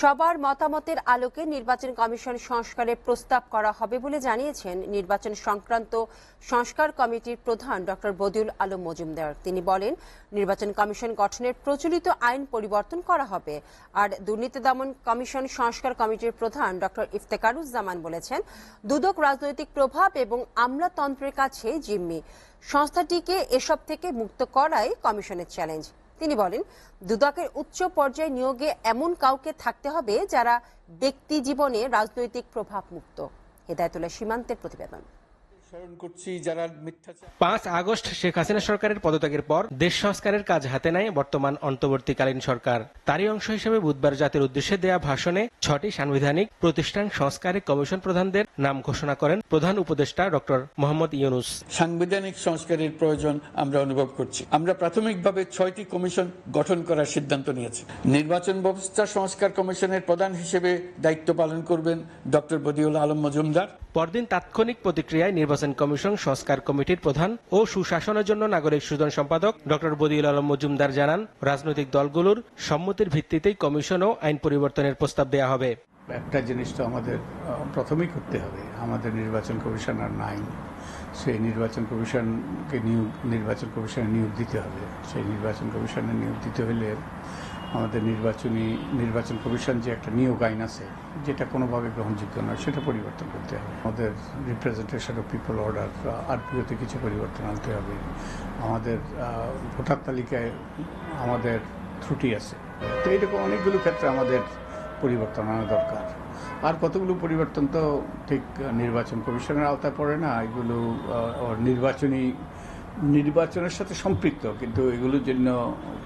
সবার মতামতের আলোকে নির্বাচন কমিশন সংস্কারের প্রস্তাব করা হবে বলে জানিয়েছেন নির্বাচন সংক্রান্ত সংস্কার কমিটির প্রধান ডক্টর বদিউল আলম মজুমদার। তিনি বলেন, নির্বাচন কমিশন গঠনের প্রচলিত আইন পরিবর্তন করা হবে। আর দুর্নীতি দমন কমিশন সংস্কার কমিটির প্রধান ডক্টর ইফতেখারুজ্জামান বলেছেন, দুদক রাজনৈতিক প্রভাব এবং আমলাতন্ত্রের কাছে জিম্মি। সংস্থাটিকে এসব থেকে মুক্ত করাই কমিশনের চ্যালেঞ্জ। তিনি বলেন, দুদকের উচ্চ পর্যায়ে নিয়োগে এমন কাউকে থাকতে হবে যারা ব্যক্তি জীবনে রাজনৈতিক প্রভাব মুক্ত। হেদায়েতুল্লাহ সীমান্তের প্রতিবেদন। 5 আগস্ট শেখ হাসিনা সরকারের পদত্যাগের পর দেশ সংস্কারের কাজ হাতে নেয় বর্তমান অন্তর্বর্তীকালীন সরকার। তারই অংশ হিসেবে বুধবার জাতির উদ্দেশ্যে দেয়া ভাষণে 6টি সাংবিধানিক প্রতিষ্ঠান সংস্কারে কমিশন প্রধানদের নাম ঘোষণা করেন প্রধান উপদেষ্টা ডক্টর মোহাম্মদ ইউনূস। সাংবিধানিক সংস্কারের প্রয়োজন আমরা অনুভব করছি। আমরা প্রাথমিকভাবে 6টি কমিশন গঠন করার সিদ্ধান্ত নিয়েছি। নির্বাচন ব্যবস্থা সংস্কার কমিশনের প্রধান হিসেবে দায়িত্ব পালন করবেন ডক্টর বদিউল আলম মজুমদার। পরদিন তাৎক্ষণিক প্রতিক্রিয়ায় নির্বাচন কমিশন সংস্কার কমিটির প্রধান ও সুশাসনের জন্য নাগরিক সুজন সম্পাদক ডক্টর বদিউল আলম মজুমদার জানান, রাজনৈতিক দলগুলোর সম্মতির ভিত্তিতেই কমিশন ও আইন পরিবর্তনের প্রস্তাব দেওয়া হবে। একটা জিনিস তো আমাদের প্রথমেই করতে হবে, আমাদের নির্বাচন কমিশনার নাই, সেই নির্বাচন কমিশনে নিয়োগ দিতে হবে। সেই নির্বাচন কমিশনে নিয়োগ দিতে হলে আমাদের নির্বাচন কমিশন যে একটা নিয়োগ আইন আছে, যেটা কোনোভাবে গ্রহণযোগ্য নয়, সেটা পরিবর্তন করতে হবে। আমাদের রিপ্রেজেন্টেশন অফ পিপল অর্ডার আরপিওতে কিছু পরিবর্তন আনতে হবে। আমাদের ভোটার তালিকায় আমাদের ত্রুটি আছে, তো এরকম অনেকগুলো ক্ষেত্রে আমাদের পরিবর্তন আনা দরকার। আর কতগুলো পরিবর্তন তো ঠিক নির্বাচন কমিশনের আওতায় পড়ে না, এগুলো নির্বাচনের সাথে সম্পৃক্ত, কিন্তু এগুলোর জন্য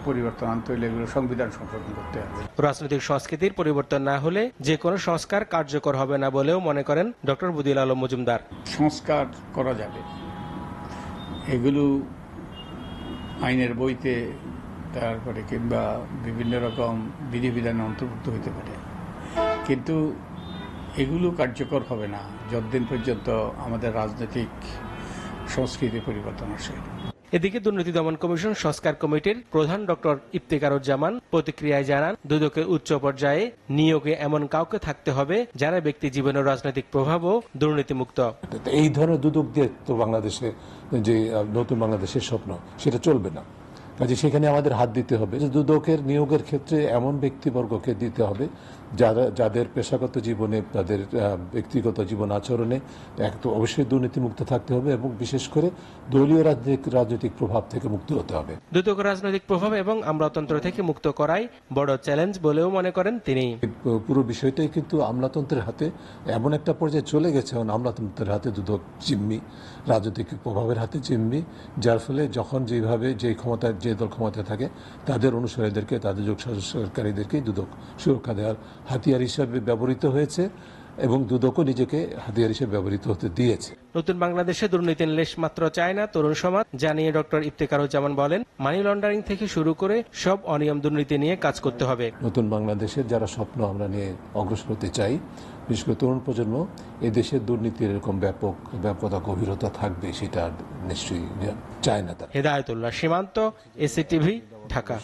পরিবর্তন আনতে হলে এগুলো সংবিধান সংশোধন করতে হবে। রাজনৈতিক সংস্কৃতির পরিবর্তন না হলে যে কোনো সংস্কার কার্যকর হবে না বলেও মনে করেন ডক্টর বদিউল আলম মজুমদার। সংস্কার করা যাবে, এগুলো আইনের বইতে, তারপরে কিংবা বিভিন্ন রকম বিধিবিধানে অন্তর্ভুক্ত হতে পারে, কিন্তু এগুলো কার্যকর হবে না যতদিন পর্যন্ত আমাদের রাজনৈতিক সংস্কৃতি পরিবর্তন আসে। এদিকে দুর্নীতি দমন কমিশন সংস্কার কমিটির প্রধান ডক্টর ইফতেখারুজ্জামান প্রতিক্রিয়ায় জানান, দুদকের উচ্চ পর্যায়ে নিয়োগে এমন কাউকে থাকতে হবে যারা ব্যক্তি জীবনের রাজনৈতিক প্রভাব ও দুর্নীতিমুক্ত। এই ধরনের দুদক দিয়ে তো বাংলাদেশে যে নতুন বাংলাদেশের স্বপ্ন, সেটা চলবে না। কাজে সেখানে আমাদের হাত দিতে হবে। দুদকের নিয়োগের ক্ষেত্রে এমন ব্যক্তিবর্গকে দিতে হবে যাদের পেশাগত জীবনে, তাদের ব্যক্তিগত জীবন আচরণে এক তো অবশ্যই দুর্নীতিমুক্ত থাকতে হবে এবং বিশেষ করে দলীয় রাজনৈতিক প্রভাব থেকে মুক্ত হতে হবে। দুদক রাজনৈতিক প্রভাব এবং আমলাতন্ত্র থেকে মুক্ত করাই বড় চ্যালেঞ্জ বলেও মনে করেন তিনি। পুরো বিষয়টাই কিন্তু আমলাতন্ত্রের হাতে এমন একটা পর্যায়ে চলে গেছে, আমলাতন্ত্রের হাতে দুদক জিম্মি, রাজনৈতিক প্রভাবের হাতে জিম্মি, যার ফলে যখন যেভাবে যে দল ক্ষমতায় থাকে তাদের অনুসারীদেরকে, তাদের যোগসাজশকারীদেরকেই দুদক সুরক্ষা দেওয়ার হাতিয়ার হিসেবে ব্যবহৃত হয়েছে এবং দুদকও নিজেকে হাতিয়ার হিসেবে ব্যবহৃত হতে দিয়েছে। নতুন বাংলাদেশে দুর্নীতির লেশ মাত্র চায় না তরুণ সমাজ, জানিয়ে ডক্টর ইফতেখারুজ্জামান বলেন, মানি লন্ডারিং থেকে শুরু করে সব অনিয়ম দুর্নীতি নিয়ে কাজ করতে হবে। নতুন বাংলাদেশের যারা স্বপ্ন আমরা নিয়ে অগ্রসর হতে চাই, বিশেষ করে তরুণ প্রজন্ম, এই দেশের দুর্নীতির এরকম ব্যাপকতা গভীরতা থাকবে সেটা নিশ্চয়ই চায় না তারা। হেদায়েতুল্লাহ সীমান্ত, এসিটিভি, ঢাকা।